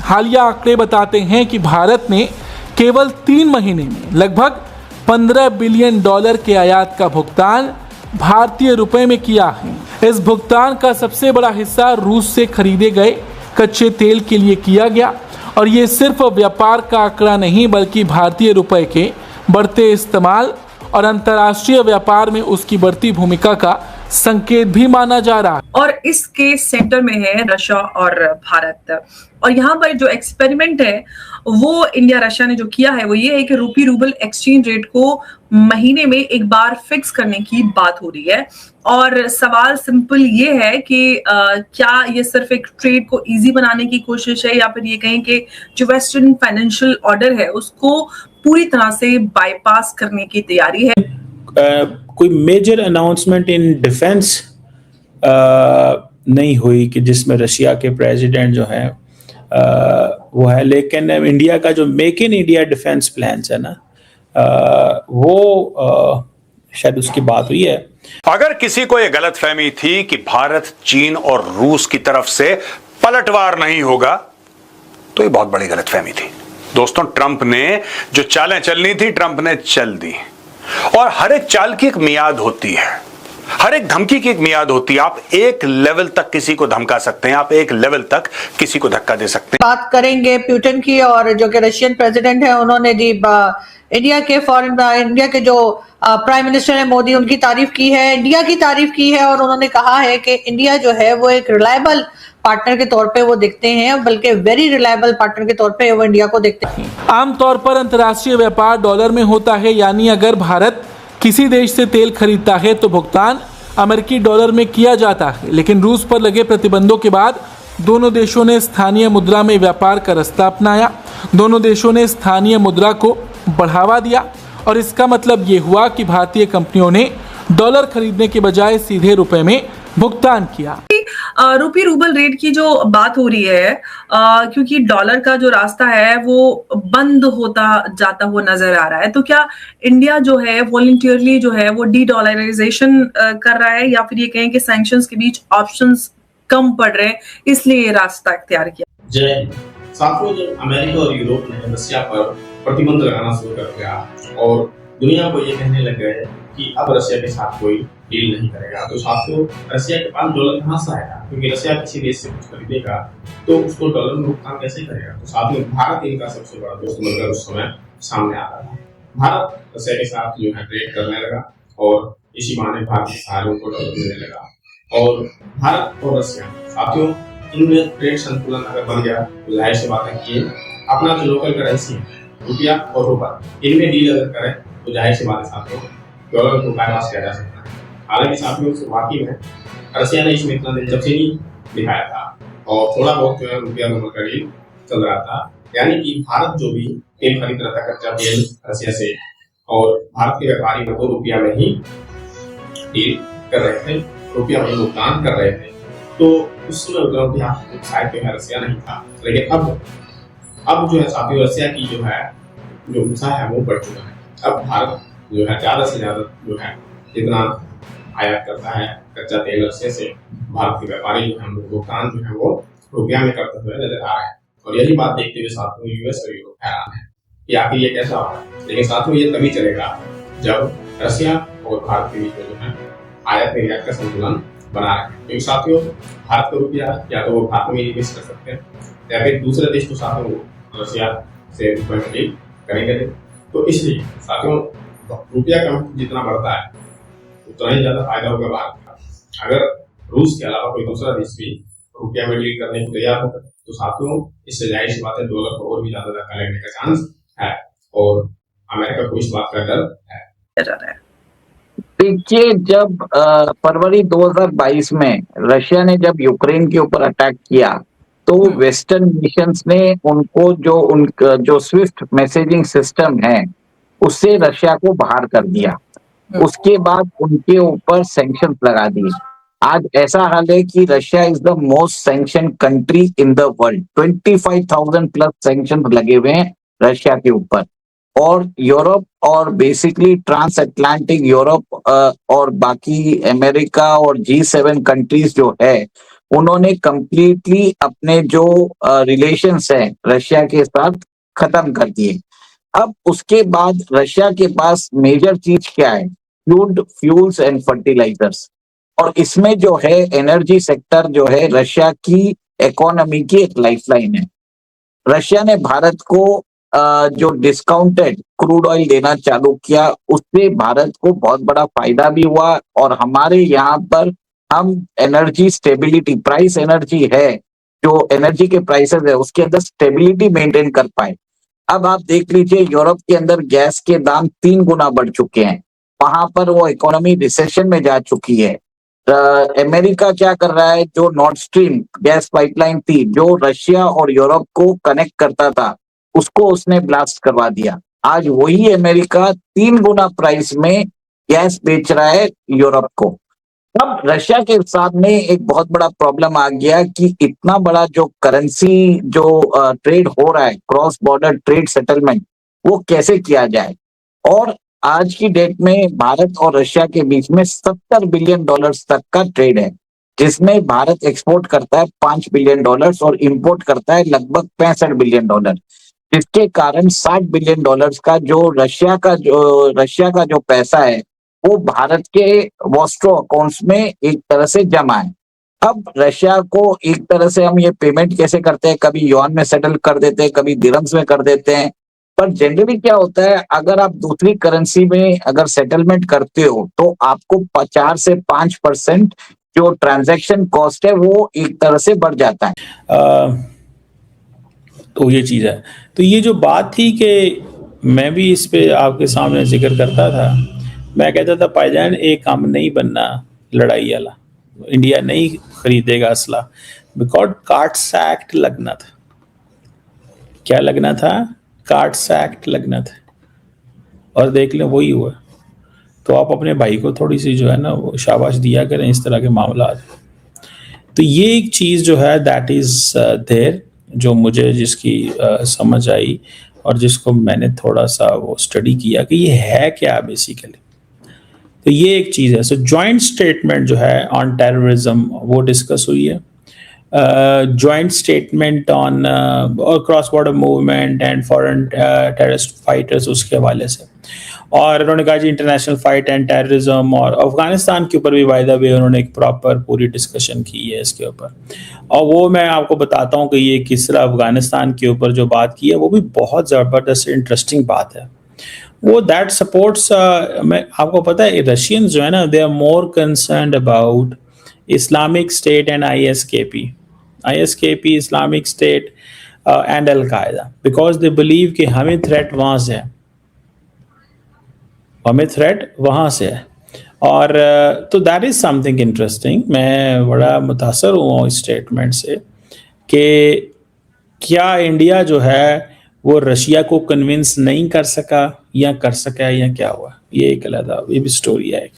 हालिया आंकड़े बताते हैं कि भारत ने केवल 3 महीने में लगभग $15 बिलियन के आयात का भुगतान भारतीय रुपए में किया है। इस भुगतान का सबसे बड़ा हिस्सा रूस से खरीदे गए कच्चे तेल के लिए किया गया और ये सिर्फ व्यापार का आंकड़ा नहीं बल्कि भारतीय रुपए के बढ़ते इस्तेमाल और अंतर्राष्ट्रीय व्यापार में उसकी बढ़ती भूमिका का संकेत भी माना जा रहा है। और इसके सेंटर में है रशिया और भारत। और यहाँ पर जो एक्सपेरिमेंट है वो इंडिया रशिया ने जो किया है वो ये है कि रूपी रूबल एक्सचेंज रेट को महीने में एक बार फिक्स करने की बात हो रही है। और सवाल सिंपल ये है कि क्या ये सिर्फ एक ट्रेड को इजी बनाने की कोशिश है या फिर ये कहें कि जो वेस्टर्न फाइनेंशियल ऑर्डर है उसको पूरी तरह से बाईपास करने की तैयारी है। कोई मेजर अनाउंसमेंट इन डिफेंस नहीं हुई कि जिसमें रशिया के प्रेसिडेंट जो हैं वो है, लेकिन इंडिया का जो make in India defence plans है ना वो शायद उसकी बात हुई है। अगर किसी को यह गलतफहमी थी कि भारत चीन और रूस की तरफ से पलटवार नहीं होगा तो ये बहुत बड़ी गलतफहमी थी। दोस्तों, ट्रंप ने जो चालें चलनी थी ट्रंप ने चल दी और हर एक चाल की एक मियाद होती है, हर एक धमकी की एक मियाद होती है। आप एक लेवल तक किसी को धमका सकते हैं, आप एक लेवल तक किसी को धक्का दे सकते हैं। बात करेंगे पुतिन की और जो कि रशियन प्रेसिडेंट है उन्होंने दी इंडिया के जो प्राइम मिनिस्टर है मोदी उनकी तारीफ की है, इंडिया की तारीफ की है और उन्होंने कहा है कि इंडिया जो है वो एक रिलायबल पार्टनर के तौर पे वो देखते हैं, बल्कि वेरी रिलायबल पार्टनर के तौर पे वो इंडिया को देखते हैं। आमतौर पर अंतर्राष्ट्रीय व्यापार डॉलर में होता है, यानी अगर भारत किसी देश से तेल खरीदता है तो भुगतान अमेरिकी डॉलर में किया जाता है। लेकिन रूस पर लगे प्रतिबंधों के बाद दोनों देशों ने स्थानीय मुद्रा में व्यापार का रास्ता अपनाया। दोनों देशों ने स्थानीय मुद्रा को बढ़ावा दिया और इसका मतलब ये हुआ कि भारतीय कंपनियों ने डॉलर खरीदने के बजाय सीधे रुपए में भुगतान किया। रूपी रूबल रेट की जो बात हो रही है क्योंकि डॉलर का जो रास्ता है वो बंद होता जाता हुआ नजर आ रहा है, तो क्या इंडिया जो है वॉलंटियरली जो है वो डी डॉलराइजेशन कर रहा है या फिर ये कहें कि सैंक्शंस के बीच ऑप्शंस कम पड़ रहे हैं इसलिए ये रास्ता इख्तियार किया? जय साथियों, जब अमेरिका और यूरोप ने रशिया पर प्रतिबंध लगाना शुरू कर दिया और दुनिया को ये कहने लग गए कि अब रशिया के साथ कोई डील नहीं करेगा, तो साथियों रशिया के पास डॉलर कहाँ से आएगा? क्योंकि रशिया किसी देश से कुछ खरीदेगा तो उसको डॉलर में भुगतान कैसे करेगा? तो साथियों भारत इनका सबसे बड़ा दोस्त बनकर उस समय सामने आ रहा था। भारत रशिया के साथ जो है ट्रेड करने लगा और इसी बहाने भारत के सहारे उनको डॉलर मिलने लगा। और भारत और रशिया साथियों इनमें ट्रेड संतुलन अगर बन गया तो जाहिर सी बात है कि अपना जो लोकल करेंसी है रुपया और रुपये इनमें डील अगर करें तो जाहिर सी बात है साथियों डॉलर को बाईपास किया जा सकता है। हालांकि साथियों शुरुआती में रशिया ने इसमें इतना दिलचस्पी नहीं दिखाया था और थोड़ा बहुत जो है रुपया डॉलर का डील चल रहा था, यानी कि भारत जो भी तेल खरीद रहा था कच्चा तेल रशिया से और भारत के व्यापारी वो रुपया में ही डील कर रहे थे, रुपया में भुगतान कर रहे थे। तो उस समय उपलब्ध शायद जो है रशिया नहीं था, लेकिन अब जो है साथियों रशिया की जो है जो उत्साह है वो बढ़ चुका है। अब भारत जो है ज्यादा से ज्यादा जो है जितना आयात करता है कच्चा तेल रशिया से, भारत के व्यापारी जो है भुगतान जो है वो रुपया में करते हुए नजर आ रहे हैं। और यही बात देखते हुए साथियों यूएस और यूरोप हैरान है कि आखिर ये कैसा होगा। लेकिन साथियों ये तभी चलेगा जब रशिया और भारत के बीच में जो है आयात निर्यात का संतुलन बना रहे हैं। क्योंकि साथियों भारत का रुपया या तो वो भारत में इन्वेस्ट कर सकते हैं या फिर दूसरे देश को साथियों रशिया से रुपये में डील करेंगे। तो इसलिए साथियों रुपया का जितना बढ़ता है उतना ही ज्यादा फायदा होगा भारत का। अगर रूस के अलावा कोई दूसरा देश भी रुपया में डील करने को तैयार होगा तो साथियों इससे जाहिर सी बात है डॉलर को और भी ज्यादा धक्का लगने का चांस है और अमेरिका को इस बात का डर है। देखिए, जब फरवरी 2022 में रशिया ने जब यूक्रेन के ऊपर अटैक किया तो वेस्टर्न नेशंस ने उनको जो स्विफ्ट मैसेजिंग सिस्टम है उससे रशिया को बाहर कर दिया। उसके बाद उनके ऊपर सैंक्शंस लगा दिए। आज ऐसा हाल है कि Russia is the most sanction country in the world. 25,000 plus sanctions लगे हुए हैं रशिया के ऊपर। और यूरोप और बेसिकली ट्रांस अटलांटिक यूरोप और बाकी अमेरिका और G7 कंट्रीज जो है उन्होंने कंप्लीटली अपने जो रिलेशंस है रशिया के साथ खत्म कर दिए। अब उसके बाद रशिया के पास मेजर चीज क्या है? Crude fuels and fertilisers. और इसमें जो है एनर्जी सेक्टर जो है रशिया की इकोनॉमी की एक लाइफलाइन है। रशिया ने भारत को जो डिस्काउंटेड क्रूड ऑयल देना चालू किया, उससे भारत को बहुत बड़ा फायदा भी हुआ और हमारे यहाँ पर हम एनर्जी स्टेबिलिटी, प्राइस एनर्जी है, जो एनर्जी के प्राइसेस है उसके अंदर स्टेबिलिटी मेंटेन कर पाए। अब आप देख लीजिए यूरोप के अंदर गैस के दाम 3 गुना बढ़ चुके हैं, वहां पर वो इकोनॉमी रिसेशन में जा चुकी है। अमेरिका क्या कर रहा है? जो नॉर्थ स्ट्रीम गैस पाइपलाइन थी जो रशिया और यूरोप को कनेक्ट करता था, उसको उसने ब्लास्ट करवा दिया। आज वही अमेरिका 3 गुना प्राइस में गैस बेच रहा है यूरोप को। अब रशिया के सामने एक बहुत बड़ा प्रॉब्लम आ गया कि इतना बड़ा जो करेंसी जो ट्रेड हो रहा है, क्रॉस बॉर्डर ट्रेड सेटलमेंट, वो कैसे किया जाए। और आज की डेट में भारत और रशिया के बीच में $70 बिलियन तक का ट्रेड है, जिसमें भारत एक्सपोर्ट करता है $5 बिलियन और इंपोर्ट करता है लगभग $65 बिलियन, जिसके कारण $60 बिलियन का जो रशिया का जो पैसा है वो भारत के वॉस्ट्रो अकाउंट्स में एक तरह से जमा है। अब रशिया को एक तरह से हम ये पेमेंट कैसे करते हैं? कभी युआन में सेटल कर देते हैं, कभी दिरहम्स में कर देते हैं। पर जनरली क्या होता है, अगर आप दूसरी करेंसी में अगर सेटलमेंट करते हो तो आपको 4 से 5% जो ट्रांजैक्शन कॉस्ट है वो एक तरह से बढ़ जाता है। तो ये चीज़ है। तो ये जो बात थी कि मैं भी इस पे आपके सामने जिक्र करता था, मैं कहता था भाईजान एक काम नहीं बनना लड़ाई वाला, इंडिया नहीं खरीदेगा असला, बिकॉज कार्ड्स एक्ट लगना था। क्या लगना था? कार्ड्स एक्ट लगना था, और देख लें वही हुआ। तो आप अपने भाई को थोड़ी सी जो है ना वो शाबाश दिया करें इस तरह के मामला। तो ये एक चीज़ जो है दैट इज़ देयर, जो मुझे जिसकी समझ आई और जिसको मैंने थोड़ा सा वो स्टडी किया कि ये है क्या बेसिकली। तो ये एक चीज़ है। सो जॉइंट स्टेटमेंट जो है ऑन टेररिज्म वो डिस्कस हुई है। जॉइंट स्टेटमेंट ऑन और cross border movement and foreign terrorist fighters उसके हवाले से, और उन्होंने कहा जी इंटरनेशनल फाइट एंड टेररिज्म, और अफगानिस्तान के ऊपर भी बाय द वे उन्होंने एक प्रॉपर पूरी डिस्कशन की है इसके ऊपर। और वो मैं आपको बताता हूँ कि ये किस तरह अफगानिस्तान के ऊपर जो बात की है वो भी बहुत ज़बरदस्त इंटरेस्टिंग बात है। वो दैट सपोर्ट्स, मैं आपको पता है रशियंस जो है ना, they are more concerned about Islamic State and ISKP Islamic State and al-Qaeda, because they believe कि हमें थ्रेट वहाँ से है, है। और तो दैट इज़ समथिंग इंटरेस्टिंग। मैं बड़ा मुतासर हुआ इस स्टेटमेंट से कि क्या इंडिया जो है वो रशिया को कन्विंस नहीं कर सका या कर सका या क्या हुआ। ये एक अलग ये भी स्टोरी है।